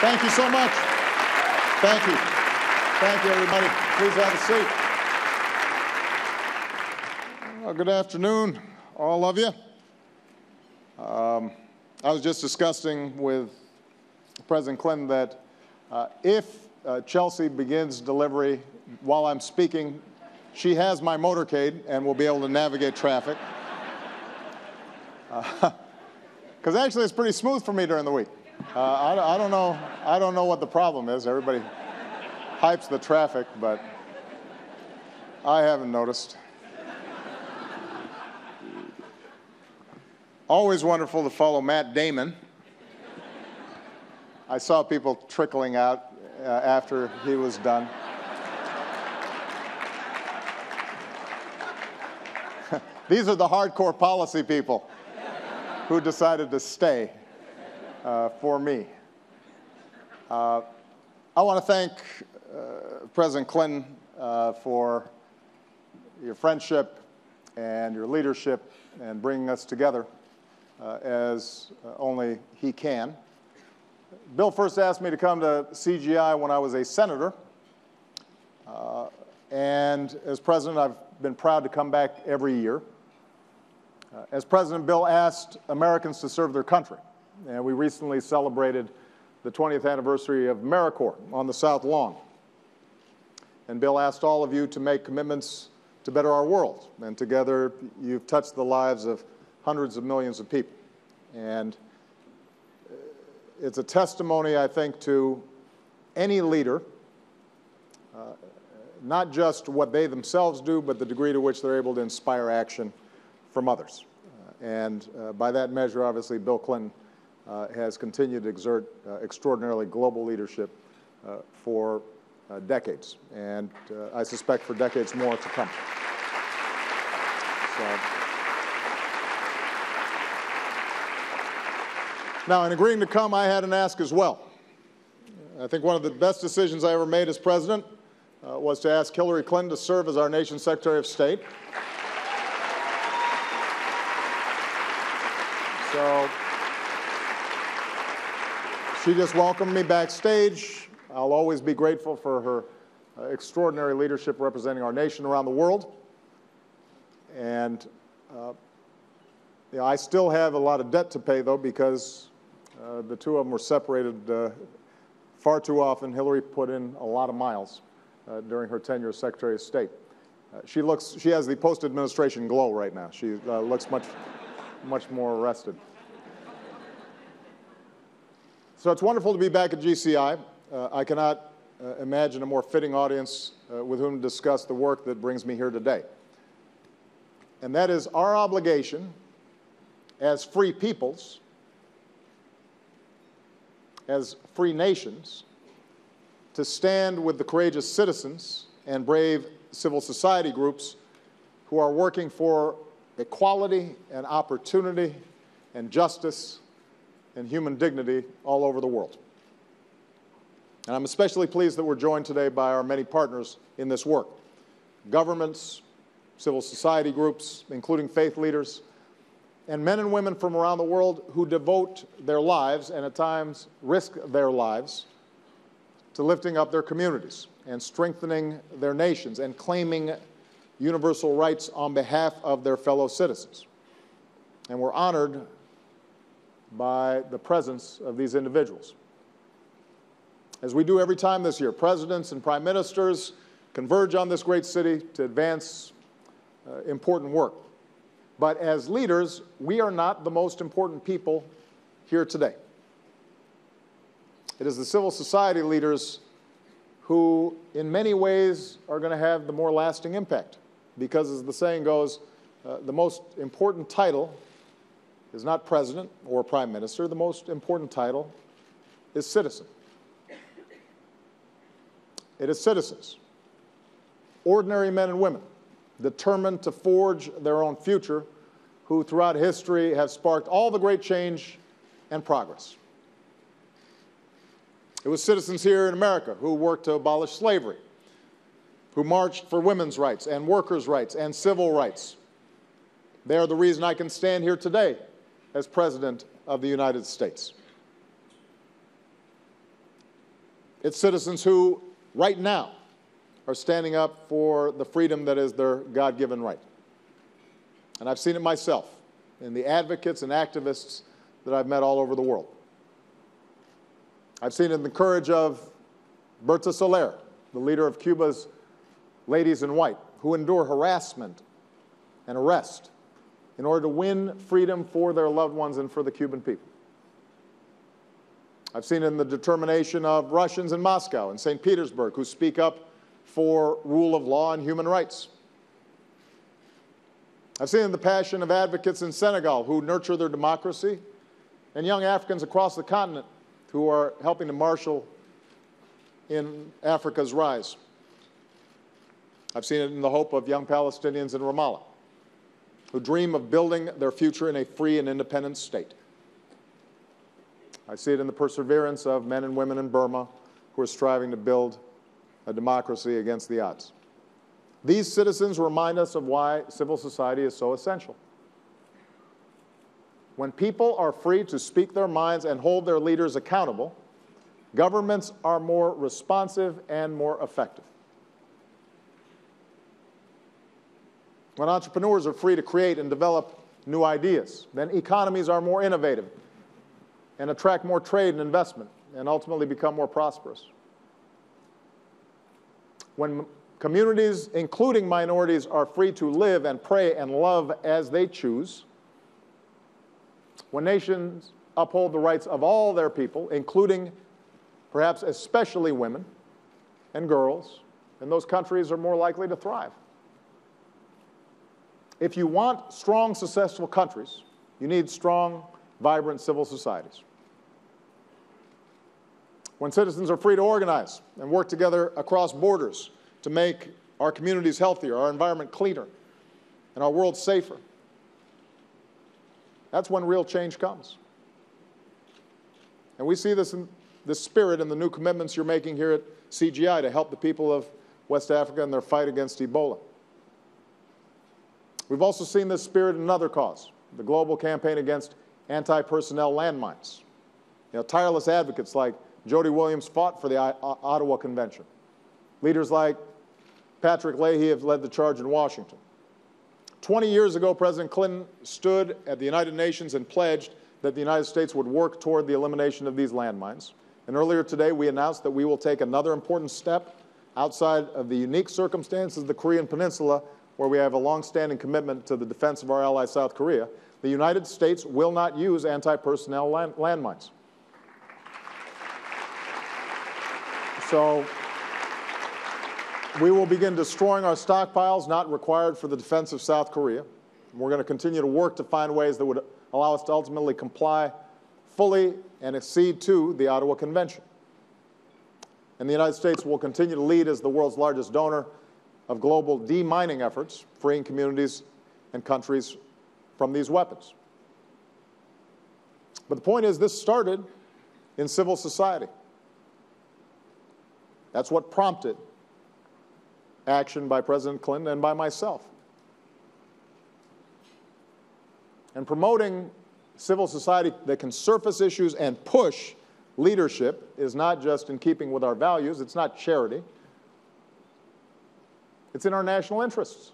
Thank you so much. Thank you. Thank you, everybody. Please have a seat. Well, good afternoon, all of you. I was just discussing with President Clinton that if Chelsea begins delivery while I'm speaking, she has my motorcade and will be able to navigate traffic. Because actually it's pretty smooth for me during the week. I don't know what the problem is. Everybody hypes the traffic, but I haven't noticed. Always wonderful to follow Matt Damon. I saw people trickling out after he was done. These are the hardcore policy people who decided to stay for me. I want to thank President Clinton for your friendship and your leadership and bringing us together as only he can. Bill first asked me to come to CGI when I was a senator, and as president, I've been proud to come back every year. As president, Bill asked Americans to serve their country, and we recently celebrated the 20th anniversary of AmeriCorps on the South Lawn. And Bill asked all of you to make commitments to better our world, and together you've touched the lives of hundreds of millions of people. And it's a testimony, I think, to any leader, not just what they themselves do, but the degree to which they're able to inspire action from others. And by that measure, obviously, Bill Clinton has continued to exert extraordinarily global leadership for decades, and I suspect for decades more to come. So, now, in agreeing to come, I had an ask as well. I think one of the best decisions I ever made as president was to ask Hillary Clinton to serve as our nation's Secretary of State. So she just welcomed me backstage. I'll always be grateful for her extraordinary leadership representing our nation around the world. And I still have a lot of debt to pay, though, because the two of them were separated far too often. Hillary put in a lot of miles during her tenure as Secretary of State. She has the post-administration glow right now. She looks much more rested. So it's wonderful to be back at GCI. I cannot imagine a more fitting audience with whom to discuss the work that brings me here today. And that is our obligation as free peoples, as free nations, to stand with the courageous citizens and brave civil society groups who are working for equality and opportunity and justice and human dignity all over the world. And I'm especially pleased that we're joined today by our many partners in this work: governments, civil society groups, including faith leaders, and men and women from around the world who devote their lives and at times risk their lives to lifting up their communities and strengthening their nations and claiming universal rights on behalf of their fellow citizens. And we're honored by the presence of these individuals. As we do every time this year, presidents and prime ministers converge on this great city to advance important work. But as leaders, we are not the most important people here today. It is the civil society leaders who, in many ways, are going to have the more lasting impact. Because, as the saying goes, the most important title is not president or prime minister. The most important title is citizen. It is citizens, ordinary men and women, determined to forge their own future, who throughout history have sparked all the great change and progress. It was citizens here in America who worked to abolish slavery, who marched for women's rights and workers' rights and civil rights. They are the reason I can stand here today as President of the United States. It's citizens who, right now, are standing up for the freedom that is their God-given right. And I've seen it myself in the advocates and activists that I've met all over the world. I've seen it in the courage of Berta Soler, the leader of Cuba's Ladies in White, who endure harassment and arrest in order to win freedom for their loved ones and for the Cuban people. I've seen it in the determination of Russians in Moscow and St. Petersburg who speak up for rule of law and human rights. I've seen it in the passion of advocates in Senegal who nurture their democracy, and young Africans across the continent who are helping to marshal in Africa's rise. I've seen it in the hope of young Palestinians in Ramallah who dream of building their future in a free and independent state. I see it in the perseverance of men and women in Burma who are striving to build a democracy against the odds. These citizens remind us of why civil society is so essential. When people are free to speak their minds and hold their leaders accountable, governments are more responsive and more effective. When entrepreneurs are free to create and develop new ideas, then economies are more innovative and attract more trade and investment and ultimately become more prosperous. When communities, including minorities, are free to live and pray and love as they choose, when nations uphold the rights of all their people, including perhaps especially women and girls, then those countries are more likely to thrive. If you want strong, successful countries, you need strong, vibrant civil societies. When citizens are free to organize and work together across borders to make our communities healthier, our environment cleaner, and our world safer, that's when real change comes. And we see this spirit in the new commitments you're making here at CGI to help the people of West Africa in their fight against Ebola. We've also seen this spirit in another cause, the global campaign against anti-personnel landmines. Tireless advocates like Jody Williams fought for the Ottawa Convention. Leaders like Patrick Leahy have led the charge in Washington. 20 years ago, President Clinton stood at the United Nations and pledged that the United States would work toward the elimination of these landmines. And earlier today, we announced that we will take another important step outside of the unique circumstances of the Korean Peninsula, where we have a long-standing commitment to the defense of our ally, South Korea. The United States will not use anti-personnel landmines. So we will begin destroying our stockpiles not required for the defense of South Korea. We're going to continue to work to find ways that would allow us to ultimately comply fully and accede to the Ottawa Convention. And the United States will continue to lead as the world's largest donor of global demining efforts, freeing communities and countries from these weapons. But the point is, this started in civil society. That's what prompted action by President Clinton and by myself. And promoting civil society that can surface issues and push leadership is not just in keeping with our values, it's not charity. It's in our national interests.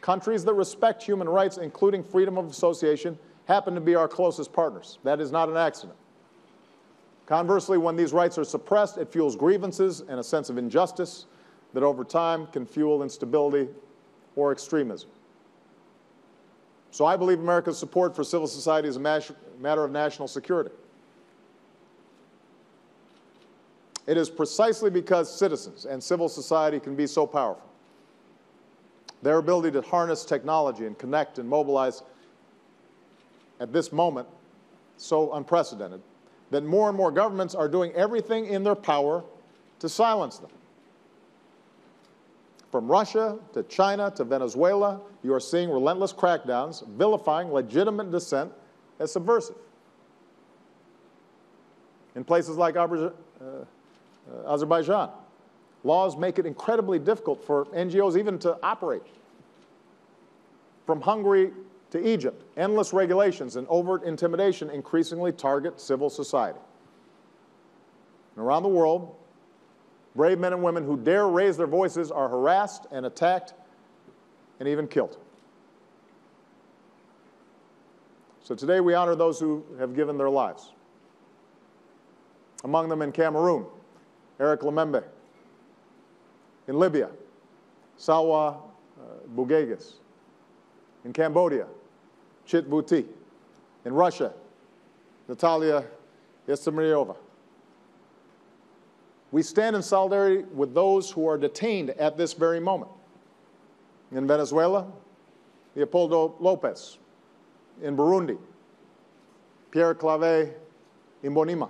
Countries that respect human rights, including freedom of association, happen to be our closest partners. That is not an accident. Conversely, when these rights are suppressed, it fuels grievances and a sense of injustice that over time can fuel instability or extremism. So I believe America's support for civil society is a matter of national security. It is precisely because citizens and civil society can be so powerful. Their ability to harness technology and connect and mobilize at this moment, so unprecedented, that more and more governments are doing everything in their power to silence them. From Russia to China to Venezuela, you are seeing relentless crackdowns vilifying legitimate dissent as subversive. In places like Azerbaijan, laws make it incredibly difficult for NGOs even to operate. From Hungary to Egypt, endless regulations and overt intimidation increasingly target civil society. And around the world, Brave men and women who dare raise their voices are harassed and attacked and even killed. So today we honor those who have given their lives. Among them in Cameroon, Eric Lemembe. In Libya, Salwa Bugeges. In Cambodia, Chit Buti. In Russia, Natalia Yastemiryova. We stand in solidarity with those who are detained at this very moment. In Venezuela, Leopoldo Lopez. In Burundi, Pierre Claver Imbonima.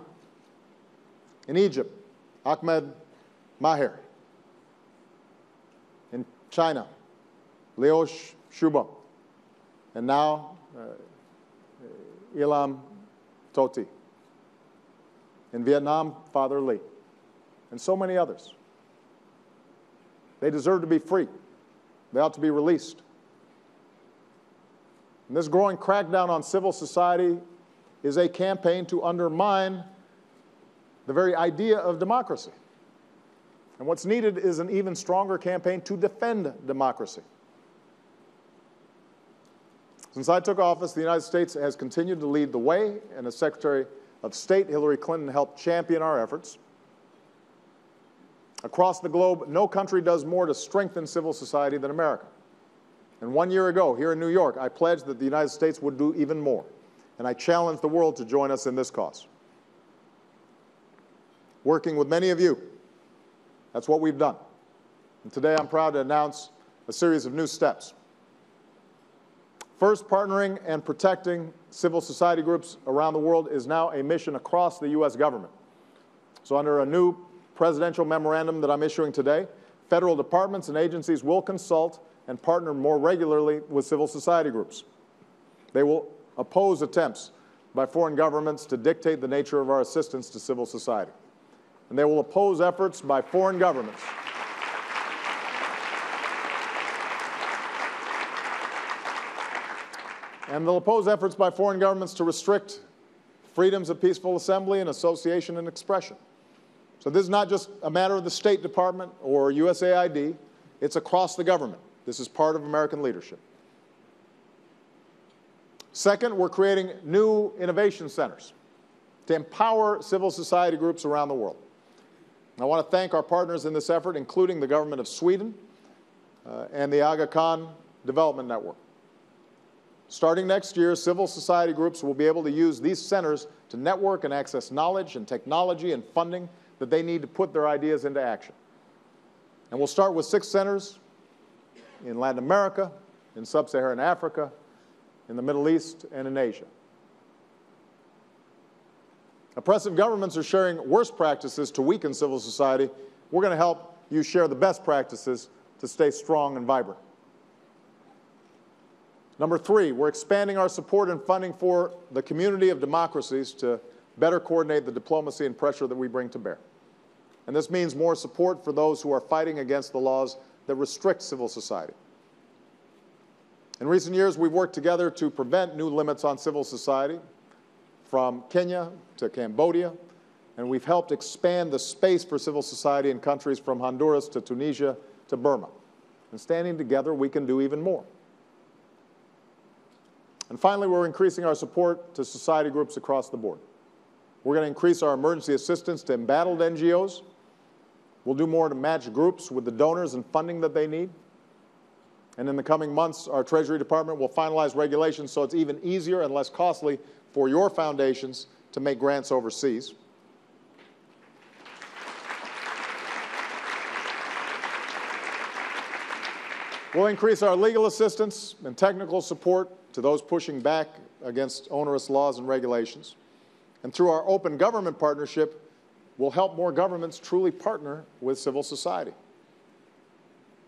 In Egypt, Ahmed Maher. In China, Liu Shubo. And now, Ilham Tohti. In Vietnam, Father Lee. And so many others. They deserve to be free. They ought to be released. And this growing crackdown on civil society is a campaign to undermine the very idea of democracy. And what's needed is an even stronger campaign to defend democracy. Since I took office, the United States has continued to lead the way, and as Secretary of State, Hillary Clinton helped champion our efforts. Across the globe, no country does more to strengthen civil society than America. And 1 year ago, here in New York, I pledged that the United States would do even more. And I challenged the world to join us in this cause. Working with many of you, that's what we've done. And today I'm proud to announce a series of new steps. First, partnering and protecting civil society groups around the world is now a mission across the U.S. government. So under a new presidential memorandum that I'm issuing today, federal departments and agencies will consult and partner more regularly with civil society groups. They will oppose attempts by foreign governments to dictate the nature of our assistance to civil society. And they will oppose efforts by foreign governments to restrict freedoms of peaceful assembly and association and expression. So this is not just a matter of the State Department or USAID, it's across the government. This is part of American leadership. Second, we're creating new innovation centers to empower civil society groups around the world. I want to thank our partners in this effort, including the government of Sweden and the Aga Khan Development Network. Starting next year, civil society groups will be able to use these centers to network and access knowledge and technology and funding that they need to put their ideas into action. And we'll start with 6 centers in Latin America, in Sub-Saharan Africa, in the Middle East, and in Asia. Oppressive governments are sharing worst practices to weaken civil society. We're going to help you share the best practices to stay strong and vibrant. Number 3, we're expanding our support and funding for the community of democracies to better coordinate the diplomacy and pressure that we bring to bear. And this means more support for those who are fighting against the laws that restrict civil society. In recent years, we've worked together to prevent new limits on civil society, from Kenya to Cambodia, and we've helped expand the space for civil society in countries from Honduras to Tunisia to Burma. And standing together, we can do even more. And finally, we're increasing our support to society groups across the board. We're going to increase our emergency assistance to embattled NGOs. We'll do more to match groups with the donors and funding that they need. And in the coming months, our Treasury Department will finalize regulations so it's even easier and less costly for your foundations to make grants overseas. We'll increase our legal assistance and technical support to those pushing back against onerous laws and regulations. And through our open government partnership, we'll help more governments truly partner with civil society.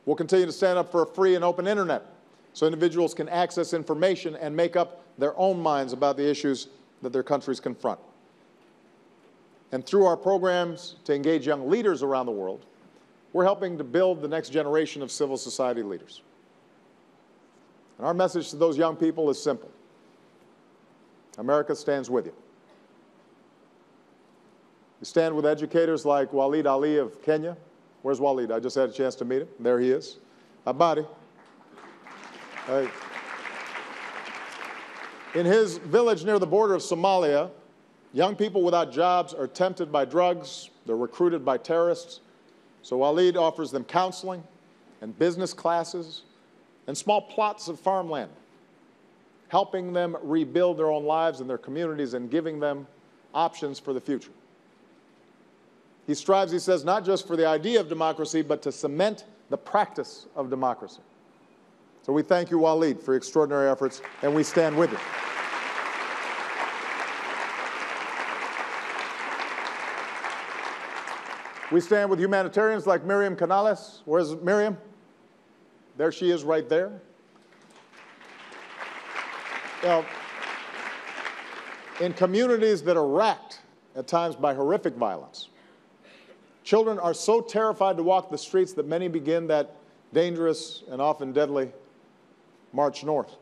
We'll continue to stand up for a free and open internet so individuals can access information and make up their own minds about the issues that their countries confront. And through our programs to engage young leaders around the world, we're helping to build the next generation of civil society leaders. And our message to those young people is simple. America stands with you. We stand with educators like Walid Ali of Kenya. Where's Walid? I just had a chance to meet him. There he is. Abadi. In his village near the border of Somalia, young people without jobs are tempted by drugs. They're recruited by terrorists. So Walid offers them counseling and business classes and small plots of farmland, helping them rebuild their own lives and their communities and giving them options for the future. He strives, he says, not just for the idea of democracy, but to cement the practice of democracy. So we thank you, Walid, for your extraordinary efforts, and we stand with you. We stand with humanitarians like Miriam Canales. Where's Miriam? There she is right there. You know, in communities that are racked at times by horrific violence, children are so terrified to walk the streets that many begin that dangerous and often deadly march north.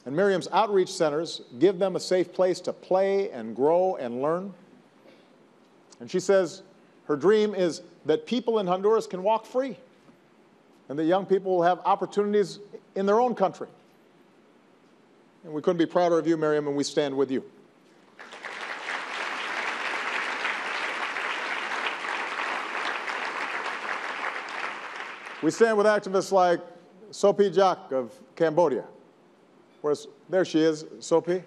And Miriam's outreach centers give them a safe place to play and grow and learn. And she says her dream is that people in Honduras can walk free and that young people will have opportunities in their own country. And we couldn't be prouder of you, Miriam, and we stand with you. We stand with activists like Sophie Jack of Cambodia. There she is, Sophie.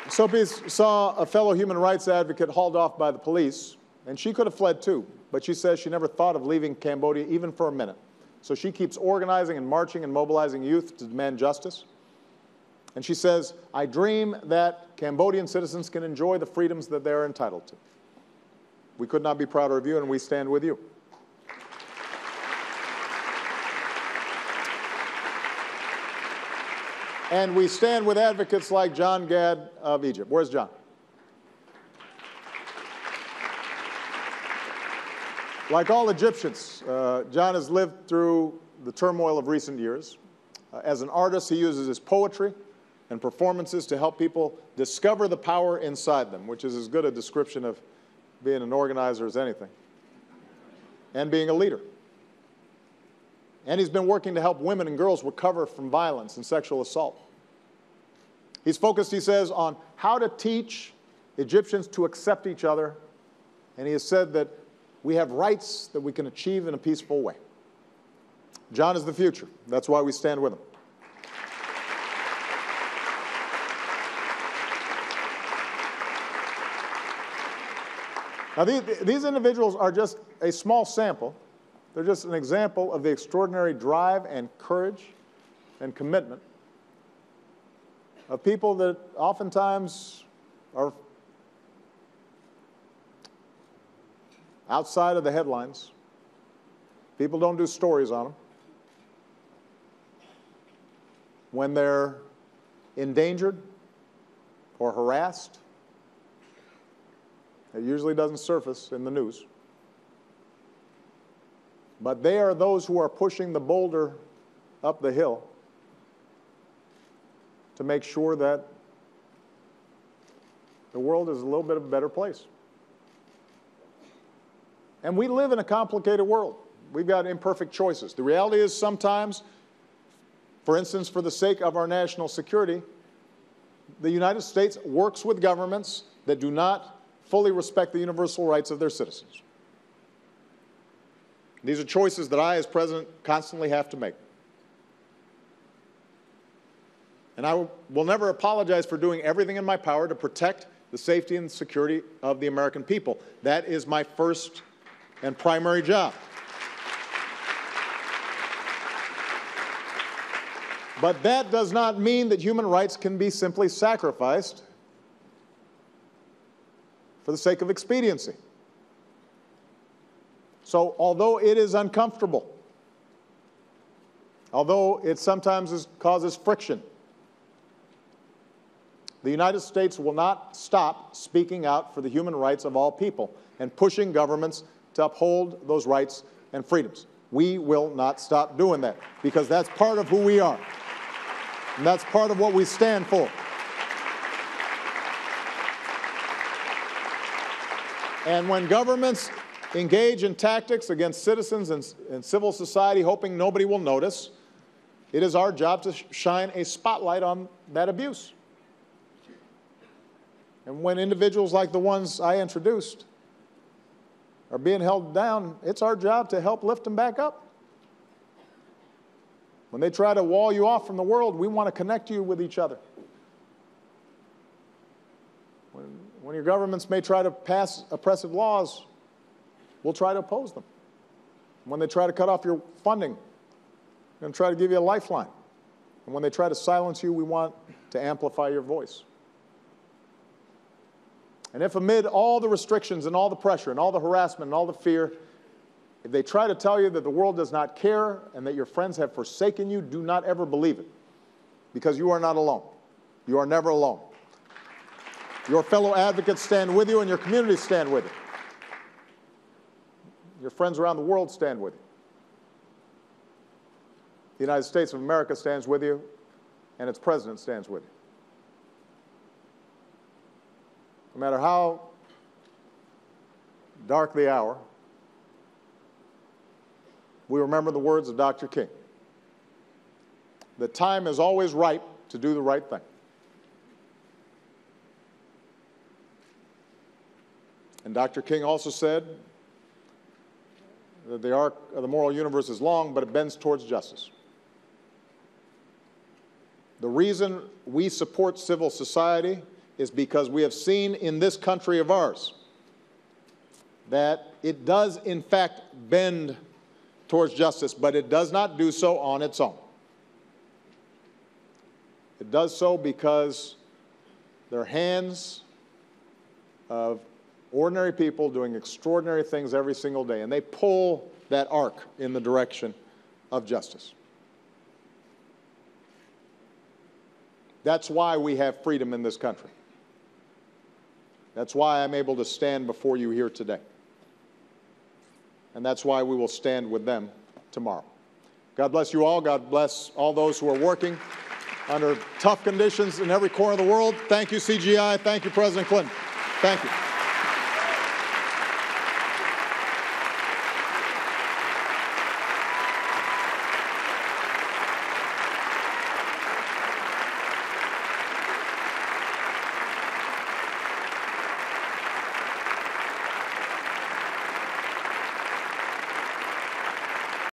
Sophie saw a fellow human rights advocate hauled off by the police, and she could have fled too, but she says she never thought of leaving Cambodia even for a minute. So she keeps organizing and marching and mobilizing youth to demand justice. And she says, I dream that Cambodian citizens can enjoy the freedoms that they're entitled to. We could not be prouder of you, and we stand with you. And we stand with advocates like John Gad of Egypt. Where's John? Like all Egyptians, John has lived through the turmoil of recent years. As an artist, he uses his poetry and performances to help people discover the power inside them, which is as good a description of being an organizer as anything, and being a leader. And he's been working to help women and girls recover from violence and sexual assault. He's focused, he says, on how to teach Egyptians to accept each other, and he has said that we have rights that we can achieve in a peaceful way. John is the future. That's why we stand with him. Now, these individuals are just a small sample. They're just an example of the extraordinary drive and courage and commitment of people that oftentimes are outside of the headlines. People don't do stories on them. When they're endangered or harassed, it usually doesn't surface in the news. But they are those who are pushing the boulder up the hill to make sure that the world is a little bit of a better place. And we live in a complicated world. We've got imperfect choices. The reality is sometimes, for instance, for the sake of our national security, the United States works with governments that do not fully respect the universal rights of their citizens. These are choices that I, as president, constantly have to make. And I will never apologize for doing everything in my power to protect the safety and security of the American people. That is my first and primary job. But that does not mean that human rights can be simply sacrificed for the sake of expediency. So although it is uncomfortable, although it sometimes causes friction, the United States will not stop speaking out for the human rights of all people and pushing governments to uphold those rights and freedoms. We will not stop doing that because that's part of who we are. And that's part of what we stand for. And when governments engage in tactics against citizens and civil society, hoping nobody will notice, it is our job to shine a spotlight on that abuse. And when individuals like the ones I introduced are being held down, it's our job to help lift them back up. When they try to wall you off from the world, we want to connect you with each other. When your governments may try to pass oppressive laws, we'll try to oppose them. When they try to cut off your funding, we're going to try to give you a lifeline. And when they try to silence you, we want to amplify your voice. And if amid all the restrictions and all the pressure and all the harassment and all the fear, if they try to tell you that the world does not care and that your friends have forsaken you, do not ever believe it, because you are not alone. You are never alone. Your fellow advocates stand with you and your communities stand with you. Your friends around the world stand with you. The United States of America stands with you, and its president stands with you. No matter how dark the hour, we remember the words of Dr. King. The time is always ripe to do the right thing. And Dr. King also said that the arc of the moral universe is long, but it bends towards justice. The reason we support civil society is because we have seen in this country of ours that it does, in fact, bend towards justice, but it does not do so on its own. It does so because there are hands of ordinary people doing extraordinary things every single day, and they pull that arc in the direction of justice. That's why we have freedom in this country. That's why I'm able to stand before you here today. And that's why we will stand with them tomorrow. God bless you all. God bless all those who are working under tough conditions in every corner of the world. Thank you, CGI. Thank you, President Clinton. Thank you.